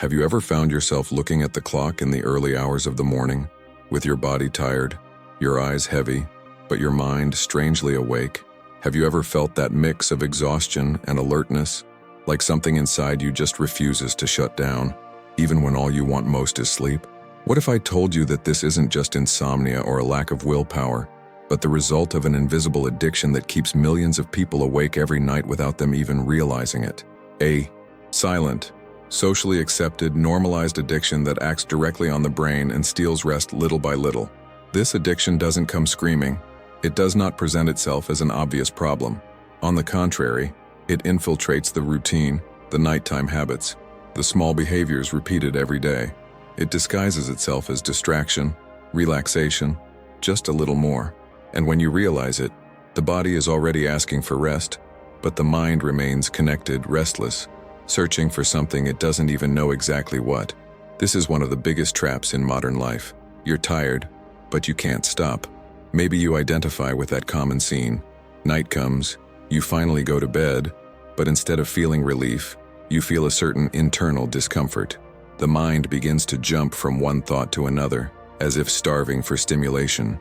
Have you ever found yourself looking at the clock in the early hours of the morning, with your body tired, your eyes heavy, but your mind strangely awake? Have you ever felt that mix of exhaustion and alertness, like something inside you just refuses to shut down, even when all you want most is sleep? What if I told you that this isn't just insomnia or a lack of willpower, but the result of an invisible addiction that keeps millions of people awake every night without them even realizing it? A silent, socially accepted, normalized addiction that acts directly on the brain and steals rest little by little. This addiction doesn't come screaming. It does not present itself as an obvious problem. On the contrary, it infiltrates the routine, the nighttime habits, the small behaviors repeated every day. It disguises itself as distraction, relaxation, just a little more. And when you realize it, the body is already asking for rest, but the mind remains connected, restless, searching for something it doesn't even know exactly what. This is one of the biggest traps in modern life. You're tired, but you can't stop. Maybe you identify with that common scene. Night comes, you finally go to bed, but instead of feeling relief, you feel a certain internal discomfort. The mind begins to jump from one thought to another, as if starving for stimulation.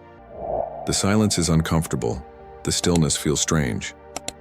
The silence is uncomfortable, the stillness feels strange,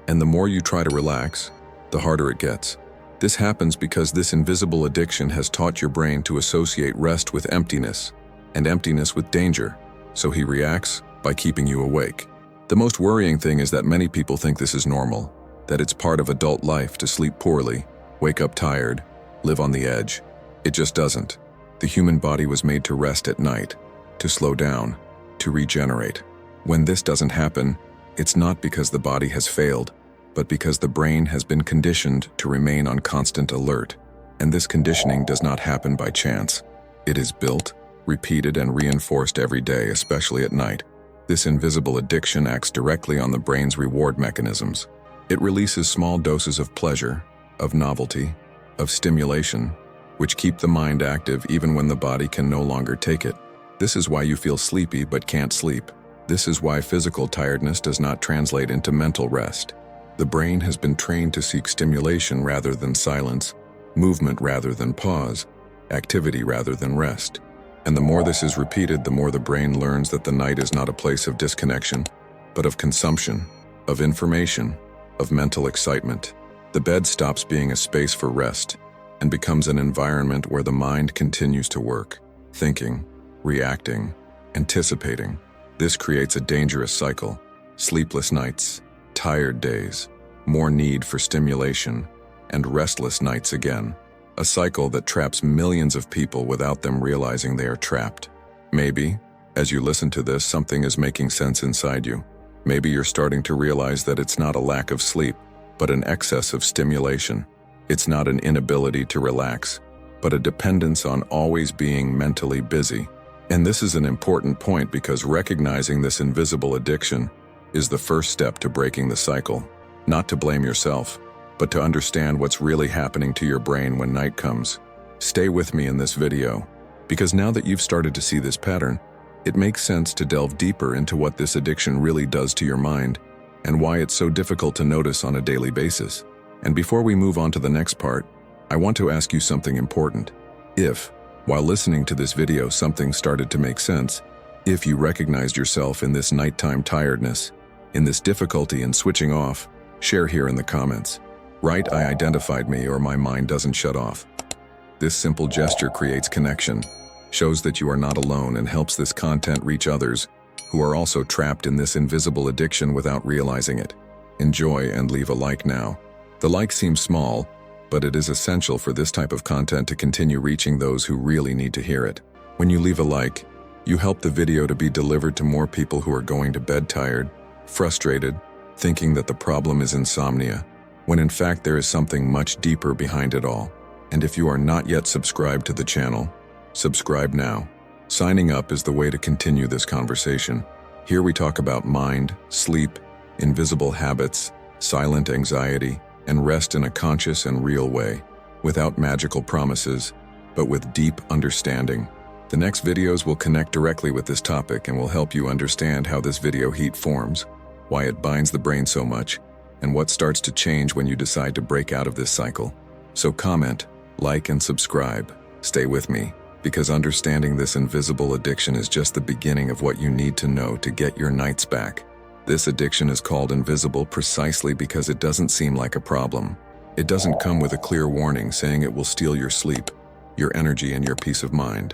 and the more you try to relax, the harder it gets. This happens because this invisible addiction has taught your brain to associate rest with emptiness, and emptiness with danger, so he reacts by keeping you awake. The most worrying thing is that many people think this is normal, that it's part of adult life to sleep poorly, wake up tired, live on the edge. It just doesn't. The human body was made to rest at night, to slow down, to regenerate. When this doesn't happen, it's not because the body has failed, but because the brain has been conditioned to remain on constant alert. And this conditioning does not happen by chance. It is built, repeated, and reinforced every day, especially at night. This invisible addiction acts directly on the brain's reward mechanisms. It releases small doses of pleasure, of novelty, of stimulation, which keep the mind active even when the body can no longer take it. This is why you feel sleepy but can't sleep. This is why physical tiredness does not translate into mental rest. The brain has been trained to seek stimulation rather than silence, movement rather than pause, activity rather than rest. And the more this is repeated, the more the brain learns that the night is not a place of disconnection, but of consumption, of information, of mental excitement. The bed stops being a space for rest and becomes an environment where the mind continues to work, thinking, reacting, anticipating. This creates a dangerous cycle: sleepless nights, tired days, more need for stimulation, and restless nights again. A cycle that traps millions of people without them realizing they are trapped. Maybe, as you listen to this, something is making sense inside you. Maybe you're starting to realize that it's not a lack of sleep, but an excess of stimulation. It's not an inability to relax, but a dependence on always being mentally busy. And this is an important point because recognizing this invisible addiction is the first step to breaking the cycle. Not to blame yourself, but to understand what's really happening to your brain when night comes. Stay with me in this video, because now that you've started to see this pattern, it makes sense to delve deeper into what this addiction really does to your mind and why it's so difficult to notice on a daily basis. And before we move on to the next part, I want to ask you something important. If, while listening to this video, something started to make sense, if you recognized yourself in this nighttime tiredness, in this difficulty in switching off, share here in the comments. Write, "I identified me," or "My mind doesn't shut off." This simple gesture creates connection, shows that you are not alone, and helps this content reach others who are also trapped in this invisible addiction without realizing it. Enjoy and leave a like now. The like seems small, but it is essential for this type of content to continue reaching those who really need to hear it. When you leave a like, you help the video to be delivered to more people who are going to bed tired, frustrated, thinking that the problem is insomnia, when in fact there is something much deeper behind it all. And if you are not yet subscribed to the channel, subscribe now. Signing up is the way to continue this conversation. Here we talk about mind, sleep, invisible habits, silent anxiety, and rest in a conscious and real way, without magical promises, but with deep understanding. The next videos will connect directly with this topic and will help you understand how this video heat forms, why it binds the brain so much, and what starts to change when you decide to break out of this cycle. So comment, like and subscribe. Stay with me, because understanding this invisible addiction is just the beginning of what you need to know to get your nights back. This addiction is called invisible precisely because it doesn't seem like a problem. It doesn't come with a clear warning saying it will steal your sleep, your energy, and your peace of mind.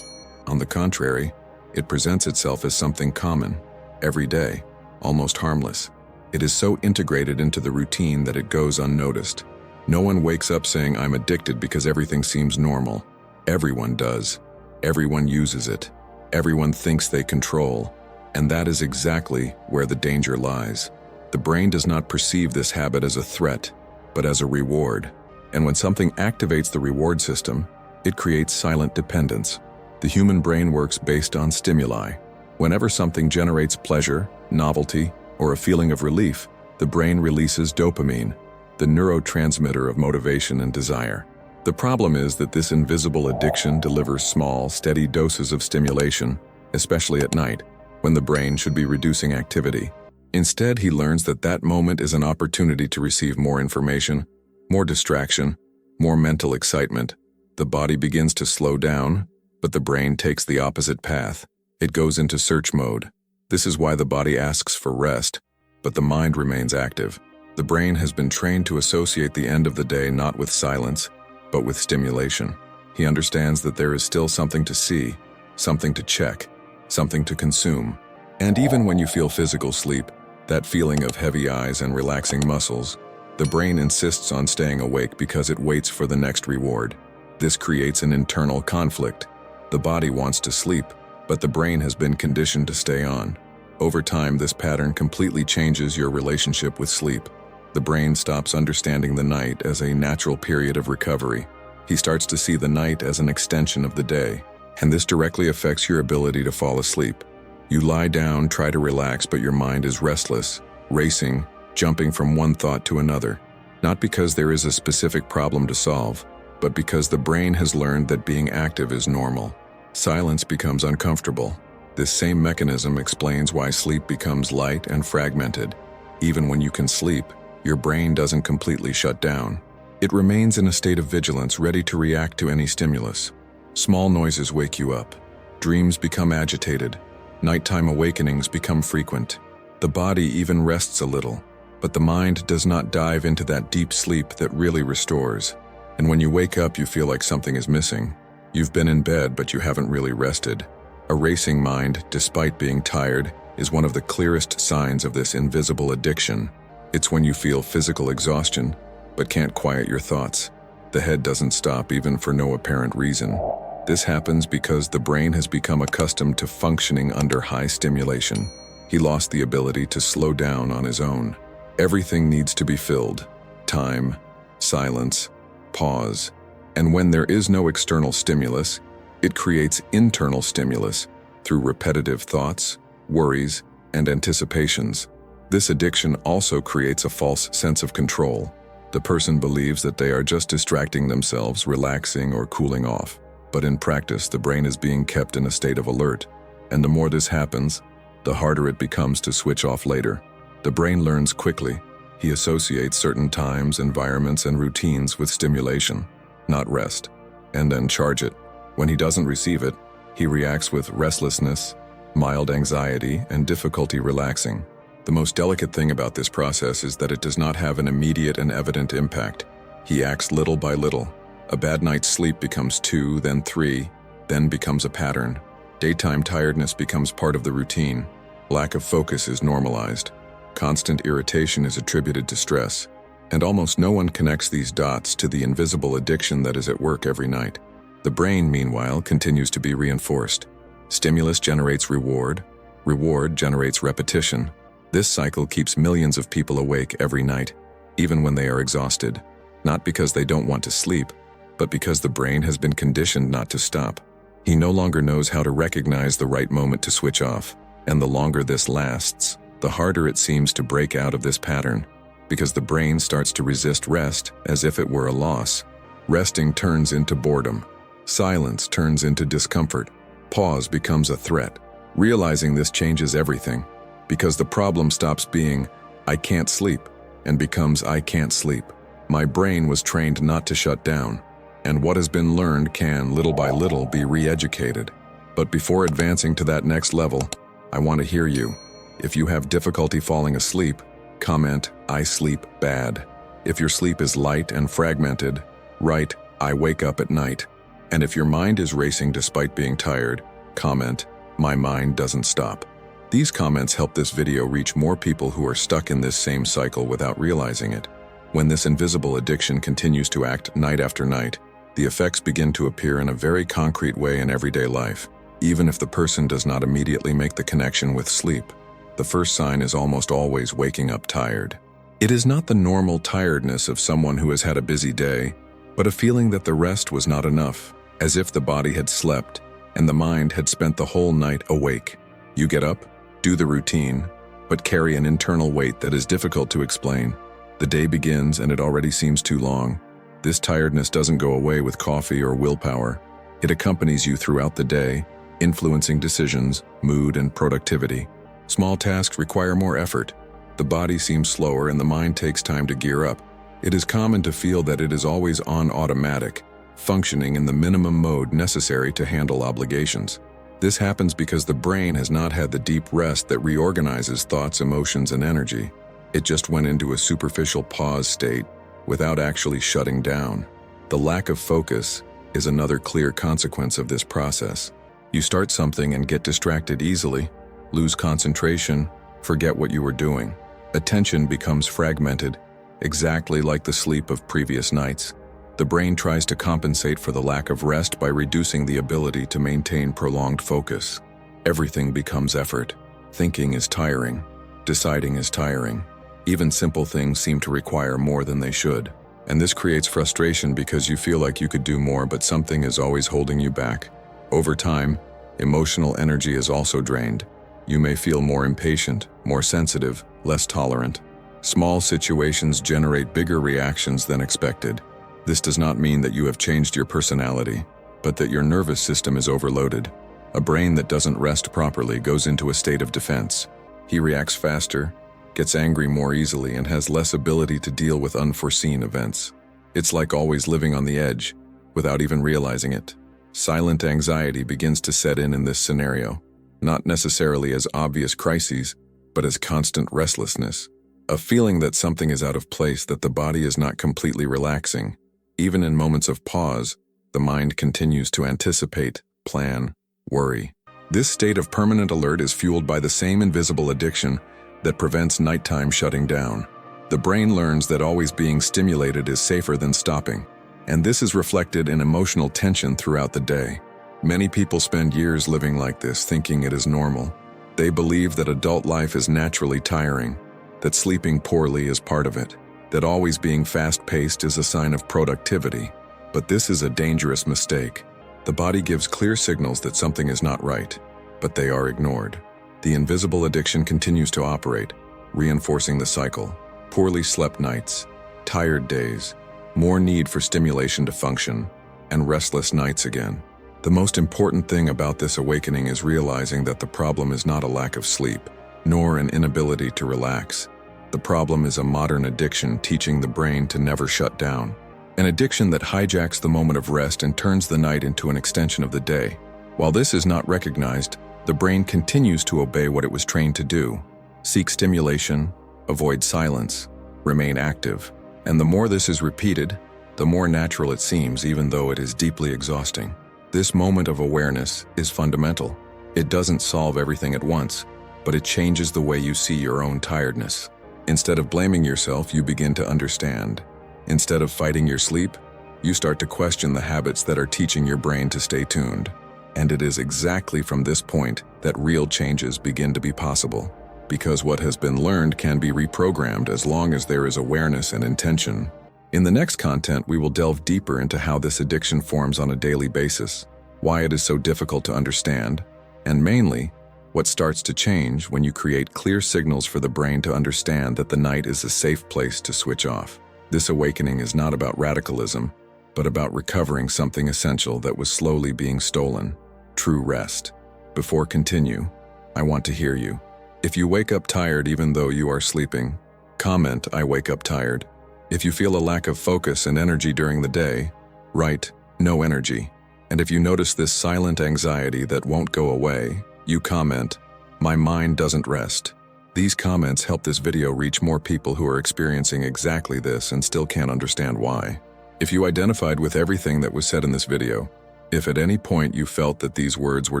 On the contrary, it presents itself as something common, everyday, almost harmless. It is so integrated into the routine that it goes unnoticed. No one wakes up saying, "I'm addicted," because everything seems normal. Everyone does. Everyone uses it. Everyone thinks they control. And that is exactly where the danger lies. The brain does not perceive this habit as a threat, but as a reward. And when something activates the reward system, it creates silent dependence. The human brain works based on stimuli. Whenever something generates pleasure, novelty, or a feeling of relief, the brain releases dopamine, the neurotransmitter of motivation and desire. The problem is that this invisible addiction delivers small, steady doses of stimulation, especially at night, when the brain should be reducing activity. Instead, he learns that that moment is an opportunity to receive more information, more distraction, more mental excitement. The body begins to slow down, but the brain takes the opposite path. It goes into search mode. This is why the body asks for rest, but the mind remains active. The brain has been trained to associate the end of the day not with silence, but with stimulation. He understands that there is still something to see, something to check, something to consume. And even when you feel physical sleep, that feeling of heavy eyes and relaxing muscles, the brain insists on staying awake because it waits for the next reward. This creates an internal conflict. The body wants to sleep, but the brain has been conditioned to stay on. Over time, this pattern completely changes your relationship with sleep. The brain stops understanding the night as a natural period of recovery. He starts to see the night as an extension of the day, and this directly affects your ability to fall asleep. You lie down, try to relax, but your mind is restless, racing, jumping from one thought to another. Not because there is a specific problem to solve, but because the brain has learned that being active is normal. Silence becomes uncomfortable. This same mechanism explains why sleep becomes light and fragmented. Even when you can sleep, your brain doesn't completely shut down. It remains in a state of vigilance, ready to react to any stimulus. Small noises wake you up. Dreams become agitated. Nighttime awakenings become frequent. The body even rests a little, but the mind does not dive into that deep sleep that really restores. And when you wake up, you feel like something is missing. You've been in bed, but you haven't really rested. A racing mind, despite being tired, is one of the clearest signs of this invisible addiction. It's when you feel physical exhaustion, but can't quiet your thoughts. The head doesn't stop even for no apparent reason. This happens because the brain has become accustomed to functioning under high stimulation. He lost the ability to slow down on his own. Everything needs to be filled. Time, silence, pause. And when there is no external stimulus, it creates internal stimulus through repetitive thoughts, worries, and anticipations. This addiction also creates a false sense of control. The person believes that they are just distracting themselves, relaxing, or cooling off. But in practice, the brain is being kept in a state of alert. And the more this happens, the harder it becomes to switch off later. The brain learns quickly. He associates certain times, environments, and routines with stimulation, not rest, and then charge it. When he doesn't receive it, he reacts with restlessness, mild anxiety, and difficulty relaxing. The most delicate thing about this process is that it does not have an immediate and evident impact. He acts little by little. A bad night's sleep becomes 2, then 3, then becomes a pattern. Daytime tiredness becomes part of the routine. Lack of focus is normalized. Constant irritation is attributed to stress. And almost no one connects these dots to the invisible addiction that is at work every night. The brain, meanwhile, continues to be reinforced. Stimulus generates reward. Reward generates repetition. This cycle keeps millions of people awake every night, even when they are exhausted. Not because they don't want to sleep, but because the brain has been conditioned not to stop. He no longer knows how to recognize the right moment to switch off. And the longer this lasts, the harder it seems to break out of this pattern, because the brain starts to resist rest as if it were a loss. Resting turns into boredom. Silence turns into discomfort. Pause becomes a threat. Realizing this changes everything, because the problem stops being, "I can't sleep," and becomes, "I can't sleep." My brain was trained not to shut down. And what has been learned can, little by little, be re-educated. But before advancing to that next level, I want to hear you. If you have difficulty falling asleep, comment, "I sleep bad." If your sleep is light and fragmented, write, "I wake up at night." And if your mind is racing despite being tired, comment, "My mind doesn't stop." These comments help this video reach more people who are stuck in this same cycle without realizing it. When this invisible addiction continues to act night after night, the effects begin to appear in a very concrete way in everyday life, even if the person does not immediately make the connection with sleep. The first sign is almost always waking up tired. It is not the normal tiredness of someone who has had a busy day, but a feeling that the rest was not enough, as if the body had slept and the mind had spent the whole night awake. You get up, do the routine, but carry an internal weight that is difficult to explain. The day begins and it already seems too long. This tiredness doesn't go away with coffee or willpower. It accompanies you throughout the day, influencing decisions, mood, and productivity. Small tasks require more effort. The body seems slower and the mind takes time to gear up. It is common to feel that it is always on automatic, functioning in the minimum mode necessary to handle obligations. This happens because the brain has not had the deep rest that reorganizes thoughts, emotions, and energy. It just went into a superficial pause state without actually shutting down. The lack of focus is another clear consequence of this process. You start something and get distracted easily, lose concentration, forget what you were doing. Attention becomes fragmented, exactly like the sleep of previous nights. The brain tries to compensate for the lack of rest by reducing the ability to maintain prolonged focus. Everything becomes effort. Thinking is tiring. Deciding is tiring. Even simple things seem to require more than they should. And this creates frustration because you feel like you could do more, but something is always holding you back. Over time, emotional energy is also drained. You may feel more impatient, more sensitive, less tolerant. Small situations generate bigger reactions than expected. This does not mean that you have changed your personality, but that your nervous system is overloaded. A brain that doesn't rest properly goes into a state of defense. He reacts faster, gets angry more easily, and has less ability to deal with unforeseen events. It's like always living on the edge, without even realizing it. Silent anxiety begins to set in this scenario, not necessarily as obvious crises, but as constant restlessness. A feeling that something is out of place, that the body is not completely relaxing. Even in moments of pause, the mind continues to anticipate, plan, worry. This state of permanent alert is fueled by the same invisible addiction that prevents nighttime shutting down. The brain learns that always being stimulated is safer than stopping, and this is reflected in emotional tension throughout the day. Many people spend years living like this, thinking it is normal. They believe that adult life is naturally tiring, that sleeping poorly is part of it, that always being fast-paced is a sign of productivity. But this is a dangerous mistake. The body gives clear signals that something is not right, but they are ignored. The invisible addiction continues to operate, reinforcing the cycle. Poorly slept nights, tired days, more need for stimulation to function, and restless nights again. The most important thing about this awakening is realizing that the problem is not a lack of sleep, nor an inability to relax. The problem is a modern addiction teaching the brain to never shut down. An addiction that hijacks the moment of rest and turns the night into an extension of the day. While this is not recognized, the brain continues to obey what it was trained to do. Seek stimulation, avoid silence, remain active. And the more this is repeated, the more natural it seems, even though it is deeply exhausting. This moment of awareness is fundamental. It doesn't solve everything at once, but it changes the way you see your own tiredness. Instead of blaming yourself, you begin to understand. Instead of fighting your sleep, you start to question the habits that are teaching your brain to stay tuned. And it is exactly from this point that real changes begin to be possible. Because what has been learned can be reprogrammed as long as there is awareness and intention. In the next content, we will delve deeper into how this addiction forms on a daily basis, why it is so difficult to understand, and mainly, what starts to change when you create clear signals for the brain to understand that the night is a safe place to switch off. This awakening is not about radicalism, but about recovering something essential that was slowly being stolen: true rest. Before continue, I want to hear you. If you wake up tired even though you are sleeping, comment, "I wake up tired." If you feel a lack of focus and energy during the day, Write, no energy. And if you notice this silent anxiety that won't go away, you comment, my mind doesn't rest. These comments help this video reach more people who are experiencing exactly this and still can't understand why. If you identified with everything that was said in this video, if at any point you felt that these words were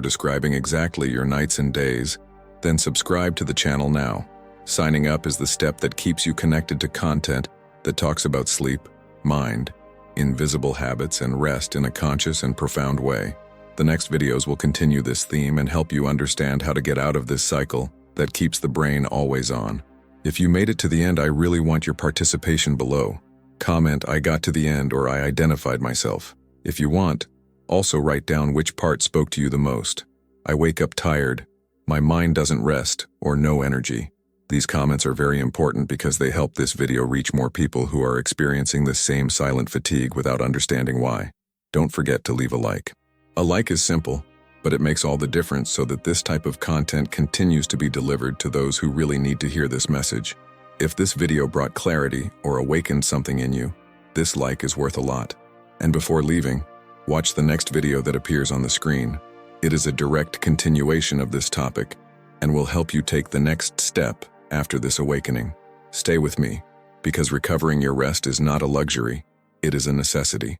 describing exactly your nights and days, then subscribe to the channel now. Signing up is the step that keeps you connected to content that talks about sleep, mind, invisible habits, and rest in a conscious and profound way. The next videos will continue this theme and help you understand how to get out of this cycle that keeps the brain always on. If you made it to the end, I really want your participation below. Comment, I got to the end, or I identified myself. If you want, also write down which part spoke to you the most. I wake up tired, my mind doesn't rest, or no energy. These comments are very important because they help this video reach more people who are experiencing the same silent fatigue without understanding why. Don't forget to leave a like. A like is simple, but it makes all the difference so that this type of content continues to be delivered to those who really need to hear this message. If this video brought clarity or awakened something in you, this like is worth a lot. And before leaving, watch the next video that appears on the screen. It is a direct continuation of this topic and will help you take the next step after this awakening. Stay with me, because recovering your rest is not a luxury, it is a necessity.